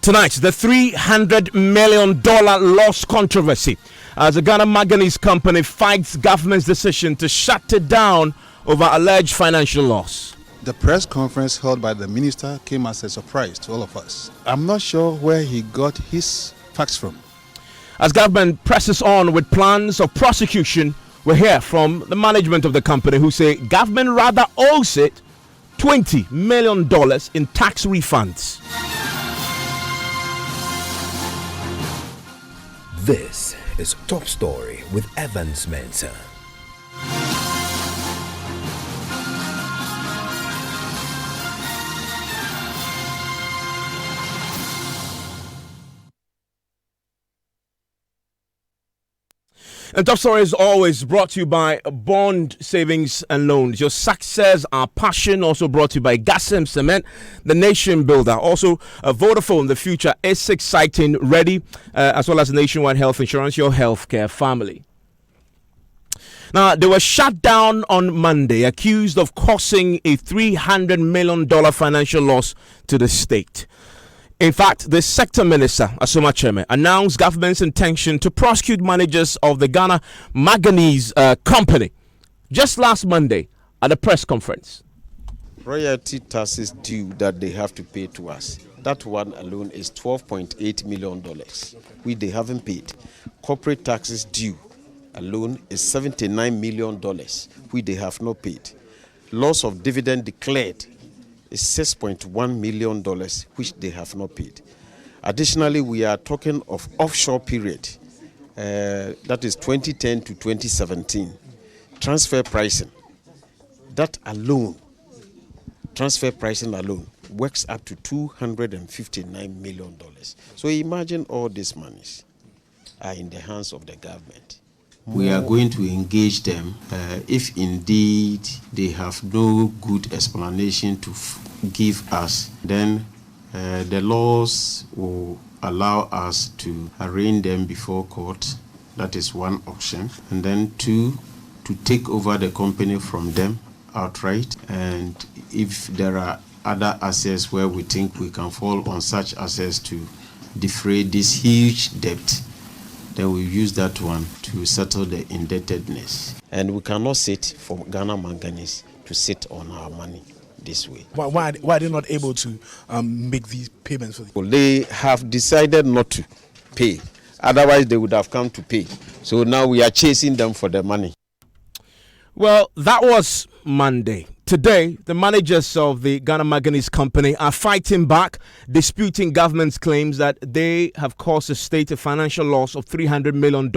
Tonight, the $300 million loss controversy as the Ghana Manganese Company fights government's decision to shut it down over alleged financial loss. The press conference held by the minister came as a surprise to all of us. I'm not sure where he got his facts from. As government presses on with plans of prosecution, we'll hear from the management of the company who say government rather owes it $20 million in tax refunds. This is Top Story with Evans Mensah. And Top Story is always brought to you by Bond Savings and Loans. Your success, our passion. Also brought to you by Gassem Cement, the nation builder. Also, Vodafone, the future is exciting, ready, as well as Nationwide Health Insurance, your healthcare family. Now, they were shut down on Monday, accused of causing a $300 million financial loss to the state. In fact, the sector minister, Asoma Cheme, announced government's intention to prosecute managers of the Ghana Manganese Company just last Monday at a press conference. Royalty taxes due that they have to pay to us. That one alone is $12.8 million, which they haven't paid. Corporate taxes due alone is $79 million, which they have not paid. Loss of dividend declared is $6.1 million, which they have not paid. Additionally, we are talking of offshore period, that is 2010 to 2017. Transfer pricing, transfer pricing alone works up to $259 million. So imagine all these monies are in the hands of the government. We are going to engage them if indeed they have no good explanation to give us. Then the laws will allow us to arraign them before court. That is one option. And then two, to take over the company from them outright. And if there are other assets where we think we can fall on such assets to defray this huge debt, then we use that one to settle the indebtedness. And we cannot sit for Ghana Manganese to sit on our money this way. Why are they not able to make these payments? They have decided not to pay. Otherwise, they would have come to pay. So now we are chasing them for the money. Well, that was Monday. Today, the managers of the Ghana Manganese Company are fighting back, disputing government's claims that they have caused the state a financial loss of $300 million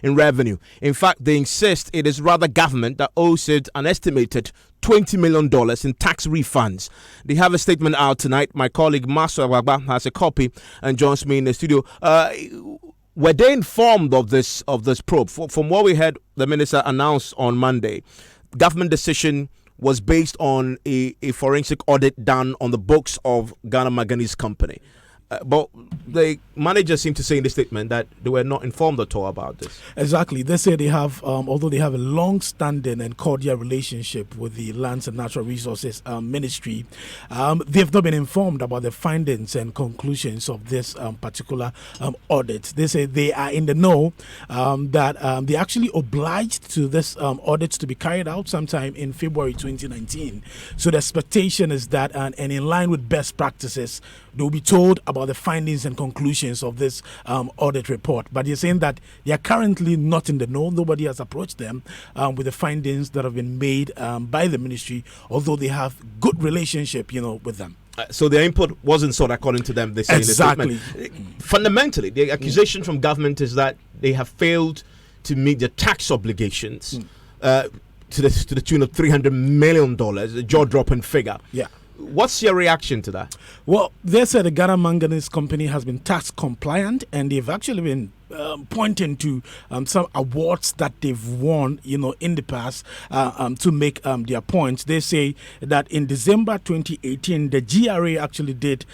in revenue. In fact, they insist it is rather government that owes it an estimated $20 million in tax refunds. They have a statement out tonight. My colleague Maso Awagba has a copy and joins me in the studio. Were they informed of this probe? From what we heard, the minister announced on Monday, government decision was based on a forensic audit done on the books of Ghana Manganese Company. But the managers seem to say in the statement that they were not informed at all about this. Exactly. They say they have, although they have a long-standing and cordial relationship with the Lands and Natural Resources Ministry, they've not been informed about the findings and conclusions of this particular audit. They say they are in the know that they actually obliged to this audit to be carried out sometime in February 2019. So the expectation is that, and in line with best practices, they will be told about the findings and conclusions of this audit report. But you're saying that they are currently not in the know. Nobody has approached them with the findings that have been made by the ministry, although they have good relationship, with them. So their input wasn't sought according to them, they say. Exactly. In the statement. Fundamentally, the accusation from government is that they have failed to meet their tax obligations to the tune of $300 million, a jaw-dropping figure. Yeah. What's your reaction to that? Well, they said the Ghana Manganese Company has been tax compliant, and they've actually been pointing to some awards that they've won, in the past to make their points. They say that in December 2018, the GRA actually did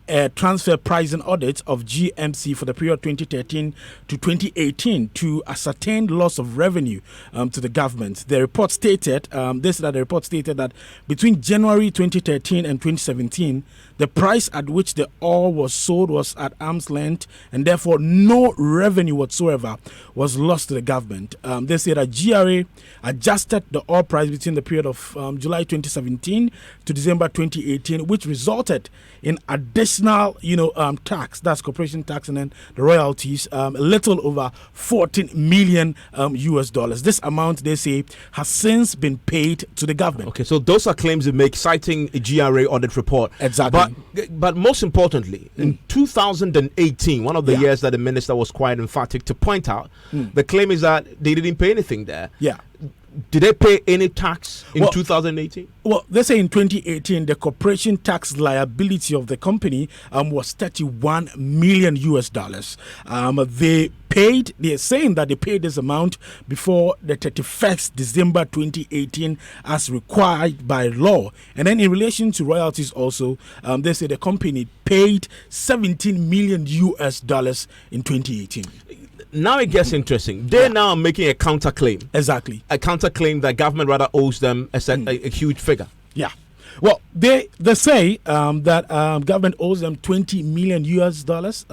a transfer pricing audit of GMC for the period 2013 to 2018 to ascertain loss of revenue to the government. The report stated, that between January 2013 and 2017, the price at which the ore was sold was at arm's length, and therefore no revenue whatsoever was lost to the government. They say that GRA adjusted the ore price between the period of July 2017 to December 2018, which resulted in additional, tax, that's corporation tax, and then the royalties, a little over 14 million US dollars. This amount, they say, has since been paid to the government. Okay, so those are claims they make citing a GRA audit report. Exactly. But most importantly, in 2018, one of the years that the minister was quite emphatic to point out, the claim is that they didn't pay anything there. Yeah. Did they pay any tax in 2018? Well, they say in 2018, the corporation tax liability of the company was 31 million US dollars. They're saying that they paid this amount before the 31st December 2018 as required by law. And then in relation to royalties also, they say the company paid 17 million US dollars in 2018. Now it gets interesting. They're now making a counterclaim. Exactly. A counterclaim that government rather owes them a huge figure. Yeah. Well, they say that government owes them 20 million US dollars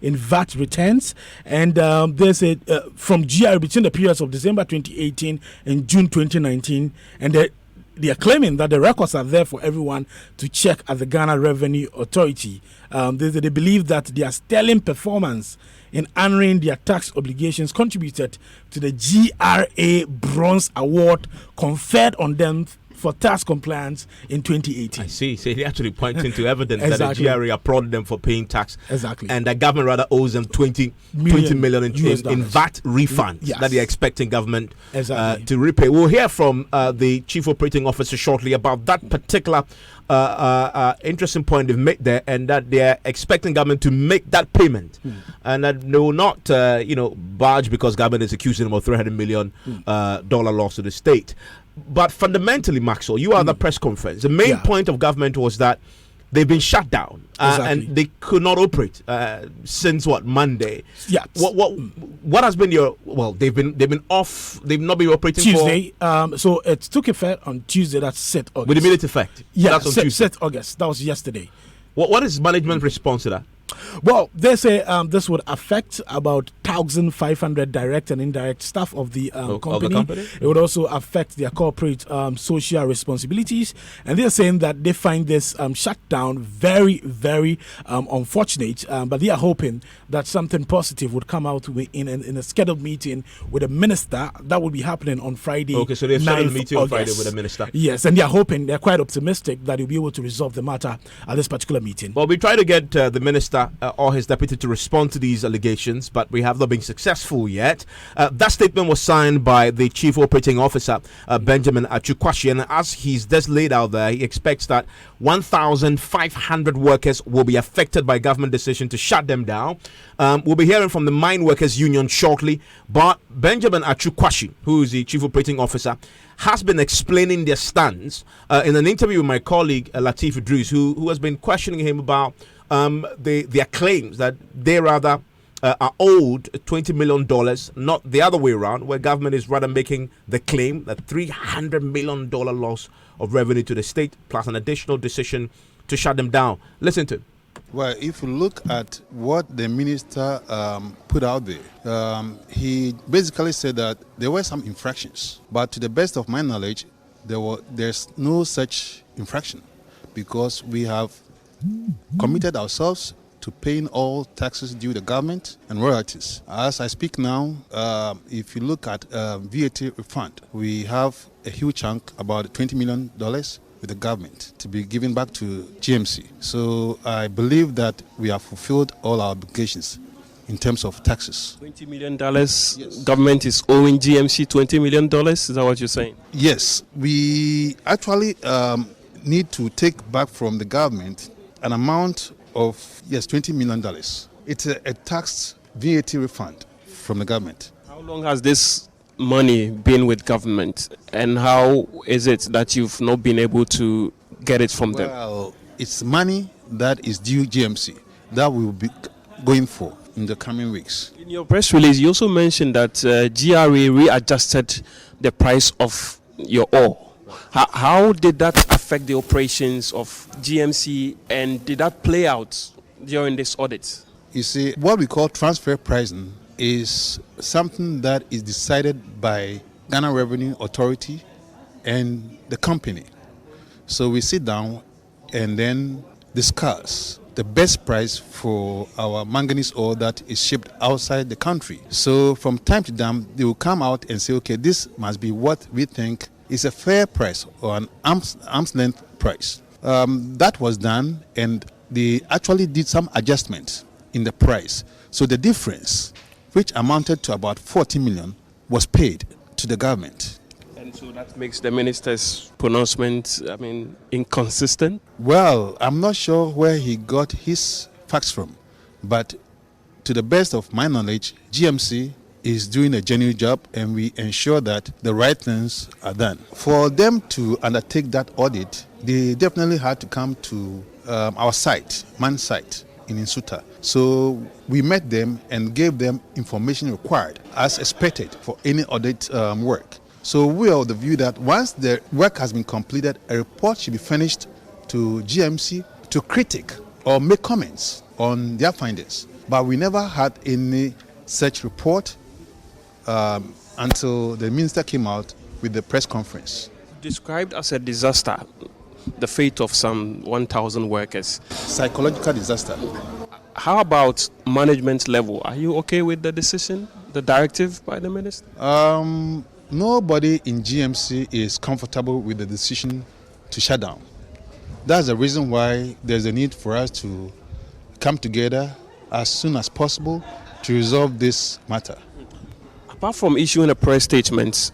in VAT returns, and they said from GRA between the periods of December 2018 and June 2019, and they are claiming that the records are there for everyone to check at the Ghana Revenue Authority. They believe that their sterling performance in honoring their tax obligations contributed to the GRA Bronze Award conferred on them for tax compliance in 2018. I see. So they actually pointing to evidence Exactly. that the GRA applauded them for paying tax. Exactly. And the government rather owes them 20 million in VAT refunds Yes. that they're expecting government Exactly. to repay. We'll hear from the Chief Operating Officer shortly about that particular interesting point they've made there, and that they're expecting government to make that payment, and that they will not, barge because government is accusing them of $300 million dollar loss to the state. But fundamentally, Maxwell, you are at the press conference. The main point of government was that they've been shut down and they could not operate since Monday. Yeah. What has been your they've been off. They've not been operating Tuesday. So it took effect on Tuesday. That's set August. with immediate effect. Yeah, that's on Tuesday. set August. That was yesterday. What is management response to that? Well, they say this would affect about 1,500 direct and indirect staff of the company. It would also affect their corporate social responsibilities. And they're saying that they find this shutdown very, very unfortunate. But they are hoping that something positive would come out in a scheduled meeting with the minister. That will be happening on Friday. Okay, so they've scheduled a meeting on Friday with the minister. Yes, and they're quite optimistic that they'll be able to resolve the matter at this particular meeting. Well, we try to get the minister or his deputy to respond to these allegations, but we have not been successful yet. That statement was signed by the Chief Operating Officer, Benjamin Achukwashi, and as he's just laid out there, he expects that 1,500 workers will be affected by government decision to shut them down. We'll be hearing from the Mine Workers Union shortly, but Benjamin Achukwashi, who is the Chief Operating Officer, has been explaining their stance in an interview with my colleague Latif Idris, who has been questioning him about their claims that they rather are owed $20 million, not the other way around, where government is rather making the claim that $300 million loss of revenue to the state, plus an additional decision to shut them down. Listen to him. Well, if you look at what the minister put out there, he basically said that there were some infractions. But to the best of my knowledge, there's no such infraction because we have committed ourselves to paying all taxes due the government and royalties. As I speak now, if you look at VAT refund, we have a huge chunk, about $20 million, with the government to be given back to GMC. So I believe that we have fulfilled all our obligations in terms of taxes. $20 million, yes. Government is owing GMC $20 million, is that what you're saying? Yes, we actually need to take back from the government an amount of, $20 million. It's a tax VAT refund from the government. How long has this money been with government, and how is it that you've not been able to get it from them? Well, it's money that is due GMC that we will be going for in the coming weeks. In your press release, you also mentioned that GRA readjusted the price of your ore. How did that affect the operations of GMC, and did that play out during this audit? You see, what we call transfer pricing is something that is decided by Ghana Revenue Authority and the company. So we sit down and then discuss the best price for our manganese ore that is shipped outside the country. So from time to time, they will come out and say, okay, this must be what we think is a fair price or an arm's length price. That was done, and they actually did some adjustments in the price. So the difference, which amounted to about 40 million, was paid to the government. And so that makes the minister's pronouncement, inconsistent? Well, I'm not sure where he got his facts from, but to the best of my knowledge, GMC is doing a genuine job, and we ensure that the right things are done. For them to undertake that audit, they definitely had to come to our site, Man site in Insuta. So we met them and gave them information required as expected for any audit work. So we are of the view that once the work has been completed, a report should be furnished to GMC to critique or make comments on their findings. But we never had any such report until the minister came out with the press conference. Described as a disaster, the fate of some 1,000 workers. Psychological disaster. How about management level? Are you okay with the decision, the directive by the minister? Nobody in GMC is comfortable with the decision to shut down. That's the reason why there's a need for us to come together as soon as possible to resolve this matter. Apart from issuing a press statement,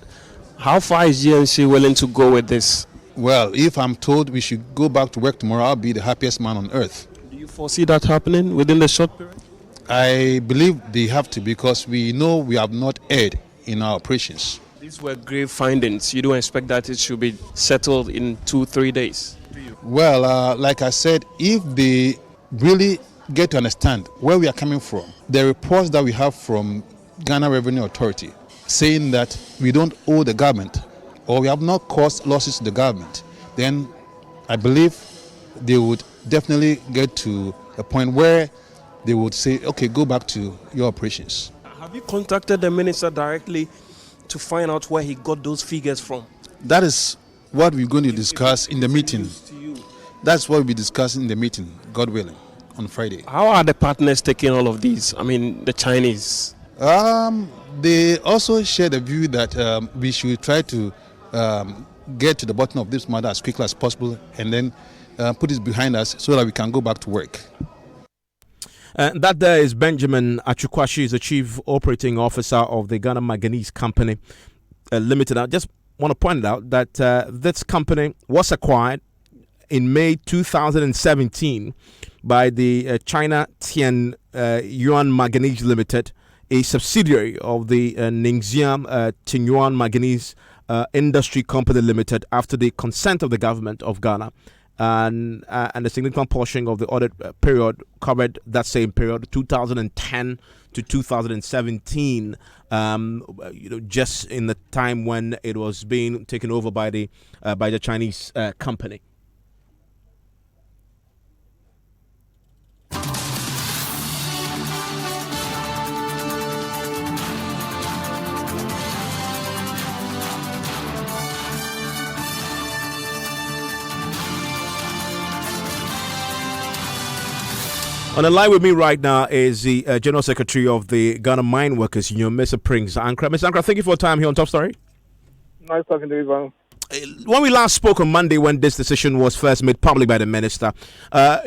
how far is GMC willing to go with this? Well, if I'm told we should go back to work tomorrow, I'll be the happiest man on earth. Do you foresee that happening within the short period? I believe they have to, because we know we have not erred in our operations. These were grave findings. You don't expect that it should be settled in 2-3 days? Well, like I said, if they really get to understand where we are coming from, the reports that we have from Ghana Revenue Authority saying that we don't owe the government or we have not caused losses to the government, then I believe they would definitely get to a point where they would say, okay, go back to your operations. Have you contacted the minister directly to find out where he got those figures from? That is what we're going to discuss in the meeting. That's what we'll be discussing in the meeting, God willing, on Friday. How are the partners taking all of these? The Chinese. They also share the view that we should try to get to the bottom of this matter as quickly as possible and then put it behind us so that we can go back to work. That there is Benjamin Achukwashi, is the Chief Operating Officer of the Ghana Manganese Company Limited. I just want to point out that this company was acquired in May 2017 by the China Tian Yuan Manganese Limited, a subsidiary of the Ningxiang Tianyuan Manganese Industry Company Limited, after the consent of the government of Ghana. And a significant portion of the audit period covered that same period, 2010 to 2017, just in the time when it was being taken over by the Chinese company. On the line with me right now is the General Secretary of the Ghana Mine Workers Union, Mr. Prince Ankra. Mr. Ankra, thank you for your time here on Top Story. Nice talking to you, Ivan. When we last spoke on Monday, when this decision was first made public by the minister,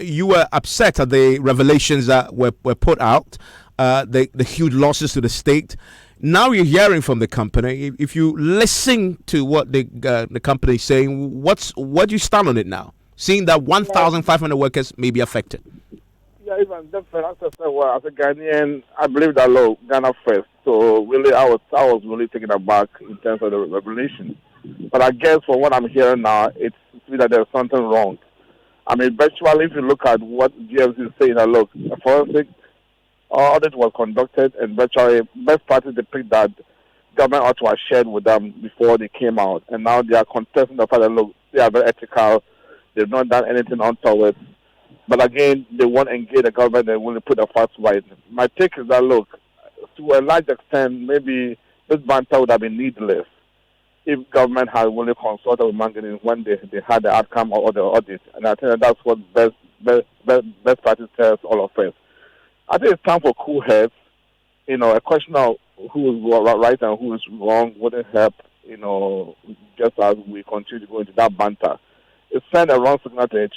you were upset at the revelations that were put out, the huge losses to the state. Now you're hearing from the company. If you listen to what the company is saying, what do you stand on it now? Seeing that 1,500 workers may be affected. Yeah, even definitely. As a Ghanaian, I believe that law, Ghana first. So really, I was really taken aback in terms of the revelation. But I guess from what I'm hearing now, it's that there's something wrong. I mean, virtually, if you look at what GMC is saying, look, a forensic audit was conducted, and virtually best practice they picked that government ought to have shared with them before they came out, and now they are contesting the fact that look, they are very ethical, they've not done anything untoward. But again, they won't engage the government and will put the facts right. My take is that look, to a large extent, maybe this banter would have been needless if government had really consulted with manganese when they had the outcome of the audit. And I think that's what best practice tells all of us. I think it's time for cool heads. A question of who is right and who is wrong wouldn't help, just as we continue to go into that banter. It sent a wrong signal to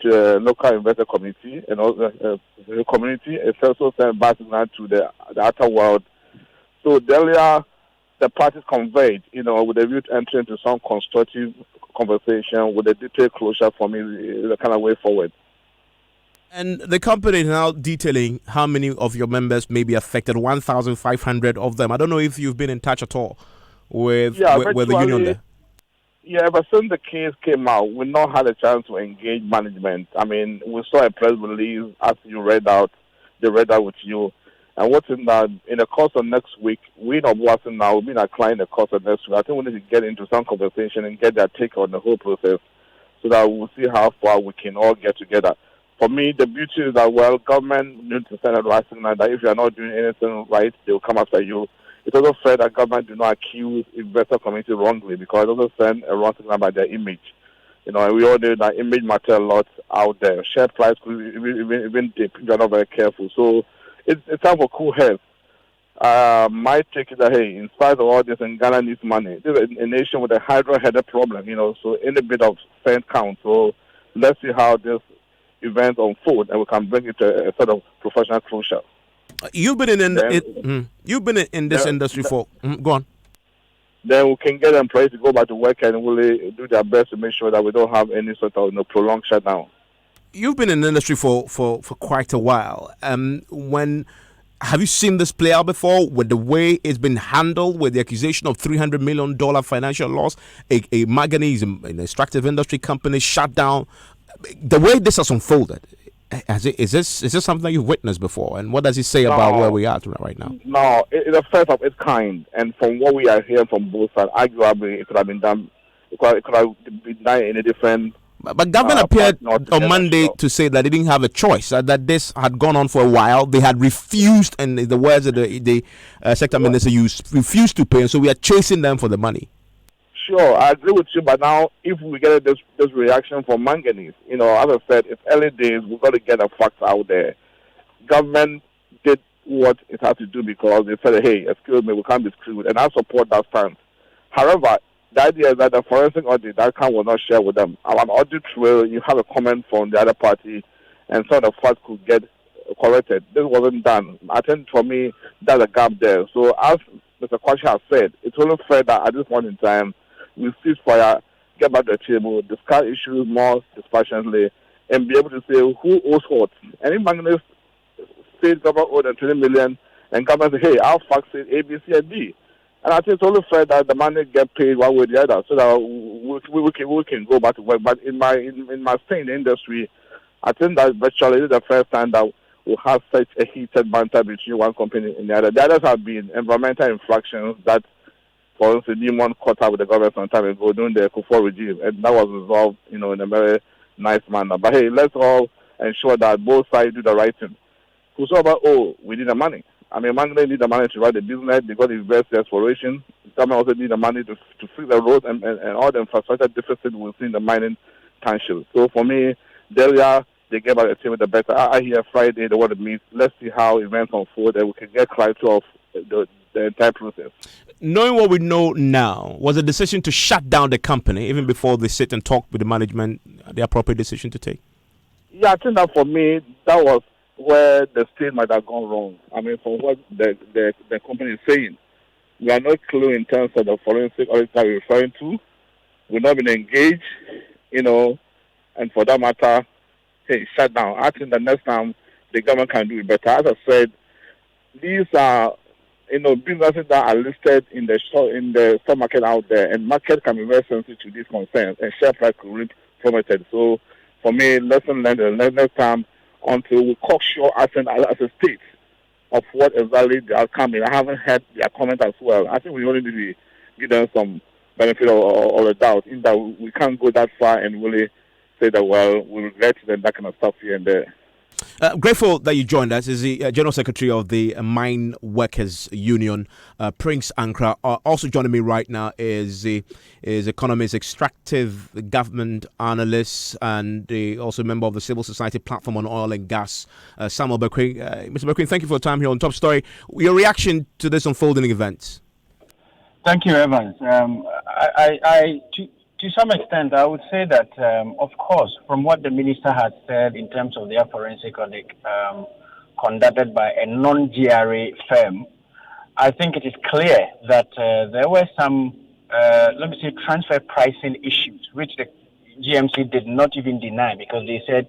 the local investor community and also the community. It also sent a bad signal to the outer world. So earlier, the parties conveyed, with a view to enter into some constructive conversation with a detailed closure for me is the kind of way forward. And the company is now detailing how many of your members may be affected, 1,500 of them. I don't know if you've been in touch at all with the union there. Yeah, ever since the case came out, we've not had a chance to engage management. I mean, we saw a press release as they read out with you. And what's in that, in the course of next week, we know what's in now, we've been applying the course of next week. I think we need to get into some conversation and get their take on the whole process so that we'll see how far we can all get together. For me, the beauty is that, government needs to send a right signal that if you're not doing anything right, they'll come after you. It's also fair that government do not accuse investor community wrongly because it also send a wrong signal about their image. And we all know that image matter a lot out there. Share price could even dip if you're not very careful. So it's time for cool heads. My take is that, hey, in spite of all this, and Ghana needs money. This is a nation with a hydro-headed problem, so any bit of spend counts. So let's see how this event unfold and we can bring it to a sort of professional closure. You've been in this industry for go on. Then we can get employees to go back to work and really do their best to make sure that we don't have any sort of prolonged shutdown. You've been in the industry for quite a while. When have you seen this play out before? With the way it's been handled, with the accusation of $300 million financial loss, a manganese, an extractive industry company shut down. The way this has unfolded, is this something that you've witnessed before? And what does it say about where we are right now? No, it's a first of its kind. And from what we are hearing from both sides, arguably it could have been done. It could have been done in a different. But government appeared on Monday to say that they didn't have a choice. That this had gone on for a while. They had refused, and the words that the sector minister used, refused to pay. And so we are chasing them for the money. Sure, I agree with you, but now if we get this reaction from manganese, as I said, it's early days, we've got to get the facts out there. Government did what it had to do because they said, hey, excuse me, we can't be screwed, and I support that stance. However, the idea is that the forensic audit, that can will not share with them. On an audit trail, you have a comment from the other party, and some of the facts could get corrected. This wasn't done. I think for me, there's a gap there. So as Mr. Kwashi has said, it's only fair that at this point in time, we cease fire, get back to the table, discuss issues more dispassionately, and be able to say who owes what. And if manganese state government owed them 20 million, and government say, hey, our facts say A, B, C, and D. And I think it's only fair that the money get paid one way or the other, so that we can go back to work. But in my stay in the industry, I think that virtually this is the first time that we have such a heated banter between one company and the other. The others have been environmental infractions that, for instance, Demon caught up with the government some time ago during the Kufuor regime, and that was resolved, in a very nice manner. But hey, let's all ensure that both sides do the right thing. Whosoever, we need the money. I mean, Manganese need the money to run the business. They got to invest in exploration. Government also need the money to fix the roads and all the infrastructure deficit we've seen in the mining township. So for me, they get back the team with the better. I hear Friday they want to meet. Let's see how events unfold and we can get clarity of the entire process. Knowing what we know now, was the decision to shut down the company even before they sit and talk with the management the appropriate decision to take? Yeah, I think that for me, that was where the state might have gone wrong. I mean, from what the company is saying, we are not clear in terms of the forensic audit we're referring to. We've not been engaged, and for that matter, hey, shut down. I think the next time the government can do it better. As I said, these are businesses that are listed in the stock market out there, and market can be very sensitive to these concerns, and share price could be plummeted. So for me, lesson learned. Next time, until we cocksure as a state of what exactly they are coming. I haven't heard their comment as well. I think we only need to give them some benefit or a doubt in that we can't go that far and really say that, well, we regret it and that kind of stuff here and there. Grateful that you joined us. Is the General Secretary of the Mine Workers Union, Prince Ankra. Also joining me right now is economist, extractive government analyst, and also member of the civil society platform on oil and gas, Samuel Bequin. Mr. Bequin, thank you for your time here on Top Story. Your reaction to this unfolding event? Thank you, Evans. To some extent, I would say that, of course, from what the minister has said in terms of their forensic audit conducted by a non-GRA firm, I think it is clear that there were some, transfer pricing issues, which the GMC did not even deny because they said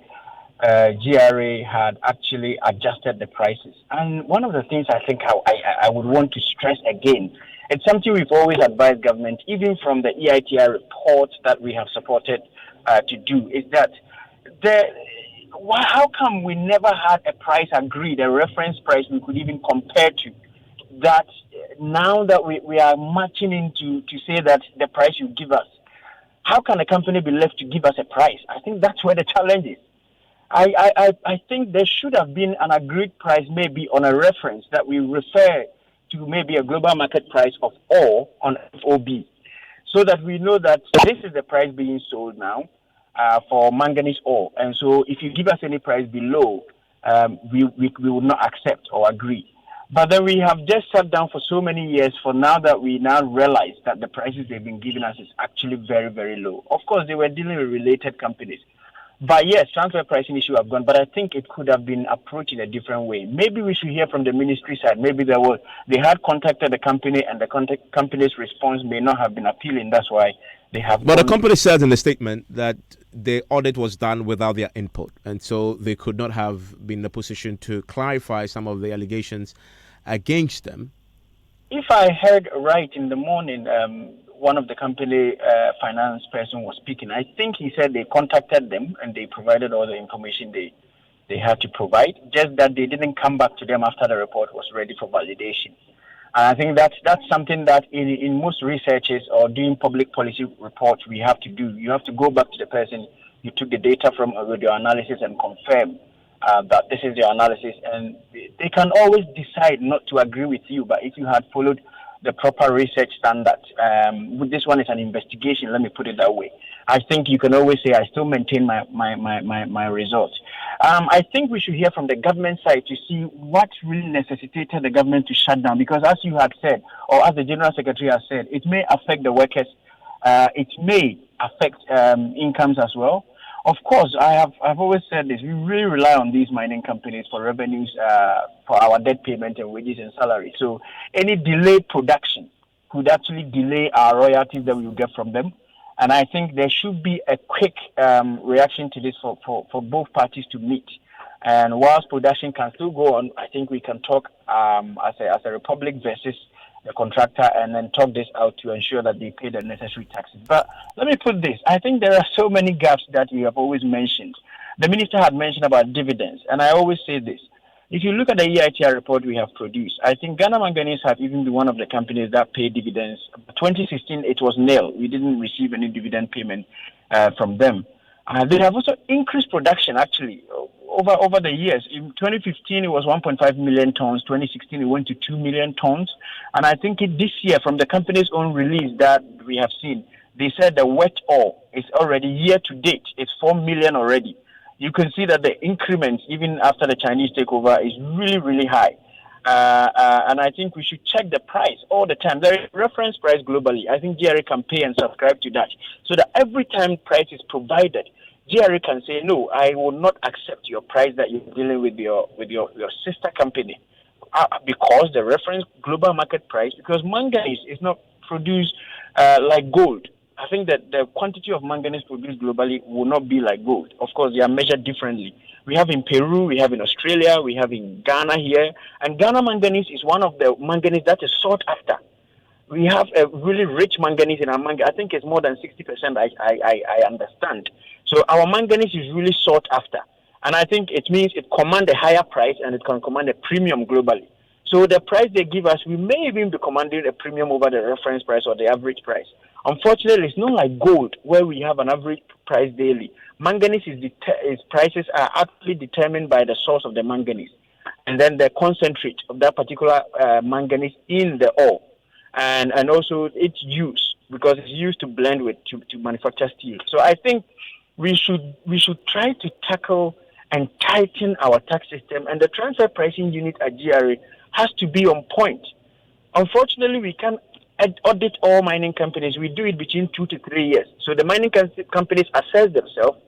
GRA had actually adjusted the prices. And one of the things I think I would want to stress again, it's something we've always advised government, even from the EITI report that we have supported to do, is that how come we never had a price agreed, a reference price we could even compare to, that now that we are marching into to say that the price you give us, how can a company be left to give us a price? I think that's where the challenge is. I think there should have been an agreed price, maybe on a reference that we refer to maybe a global market price of ore on FOB, so that we know that this is the price being sold now for manganese ore. And so if you give us any price below, we will not accept or agree. But then we have just sat down for so many years for now that we now realize that the prices they've been giving us is actually very, very low. Of course, they were dealing with related companies. But yes, transfer pricing issue have gone, but I think it could have been approached in a different way. Maybe we should hear from the ministry side. Maybe they had contacted the company and the company's response may not have been appealing. That's why they have. But the company said in the statement that the audit was done without their input, and so they could not have been in a position to clarify some of the allegations against them. If I heard right in the morning, one of the company finance person was speaking. I think he said they contacted them and they provided all the information they had to provide, just that they didn't come back to them after the report was ready for validation. And I think that's something that in most researches or doing public policy reports we have to do. You have to go back to the person you took the data from with your analysis and confirm that this is your analysis. And they can always decide not to agree with you, but if you had followed the proper research standards. This one is an investigation, let me put it that way. I think you can always say I still maintain my results. I think we should hear from the government side to see what really necessitated the government to shut down, because as you had said, or as the General Secretary has said, it may affect the workers, it may affect incomes as well. Of course, I've always said this, we really rely on these mining companies for revenues, for our debt payment and wages and salary. So any delayed production could actually delay our royalties that we will get from them. And I think there should be a quick reaction to this for both parties to meet. And whilst production can still go on, I think we can talk as a republic versus the contractor and then talk this out to ensure that they pay the necessary taxes. But let me put this. I think there are so many gaps that we have always mentioned. The minister had mentioned about dividends, and I always say this. If you look at the EITI report we have produced, I think Ghana Manganese have even been one of the companies that pay dividends. 2016, it was nil. We didn't receive any dividend payment from them. They have also increased production, actually, over the years. In 2015, it was 1.5 million tons. 2016, it went to 2 million tons. And I think this year, from the company's own release that we have seen, they said the wet ore is already year to date. It's 4 million already. You can see that the increments, even after the Chinese takeover, is really, really high. And I think we should check the price all the time. There is a reference price globally. I think GRA can pay and subscribe to that. So that every time price is provided, GRA can say, no, I will not accept your price that you're dealing with your sister company. Because the reference global market price, because manganese is not produced like gold. I think that the quantity of manganese produced globally will not be like gold. Of course, they are measured differently. We have in Peru, we have in Australia, we have in Ghana here. And Ghana manganese is one of the manganese that is sought after. We have a really rich manganese in our manganese. I think it's more than 60%, I understand. So our manganese is really sought after. And I think it means it commands a higher price and it can command a premium globally. So the price they give us, we may even be commanding a premium over the reference price or the average price. Unfortunately, it's not like gold where we have an average price daily. Manganese its prices are actually determined by the source of the manganese and then the concentrate of that particular manganese in the ore, and also its use, because it's used to blend with to manufacture steel. So I think we should try to tackle and tighten our tax system, and the transfer pricing unit at GRA has to be on point. Unfortunately, we can't audit all mining companies. We do it between 2 to 3 years. So the mining companies assess themselves,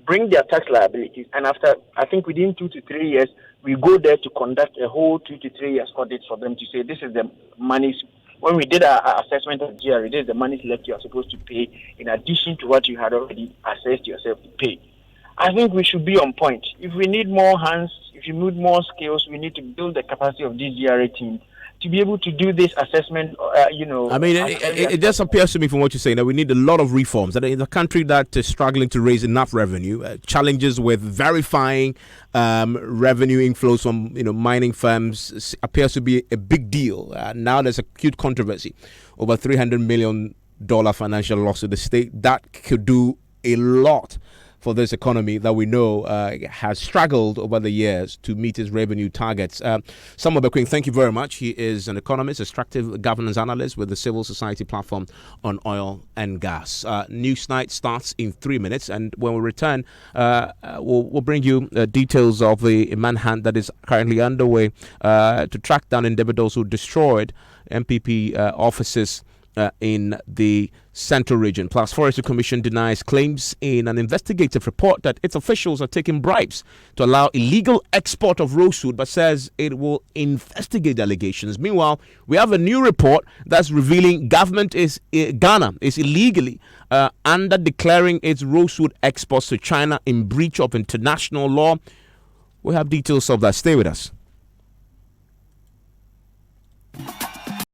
bring their tax liabilities, and after, I think within 2 to 3 years, we go there to conduct a whole 2 to 3 years audit for them to say this is the monies. When we did our assessment of GRA, this is the monies left you are supposed to pay in addition to what you had already assessed yourself to pay. I think we should be on point. If we need more hands, if you need more skills, we need to build the capacity of this GRA team to be able to do this assessment. I mean, it just appears to me from what you're saying that we need a lot of reforms. That in a country that is struggling to raise enough revenue, challenges with verifying revenue inflows from mining firms appears to be a big deal. Now there's a acute controversy over $300 million financial loss to the state. That could do a lot for this economy that we know has struggled over the years to meet its revenue targets. Samuel Bequin, thank you very much. He is an economist, extractive governance analyst with the civil society platform on oil and gas. News Night starts in 3 minutes, and when we return, we'll bring you details of the manhunt that is currently underway to track down individuals who destroyed MPP offices in the Central Region. Plus, Forestry Commission denies claims in an investigative report that its officials are taking bribes to allow illegal export of rosewood, but says it will investigate allegations. Meanwhile, we have a new report that's revealing Ghana is illegally under declaring its rosewood exports to China in breach of international law. We have details of that. Stay with us.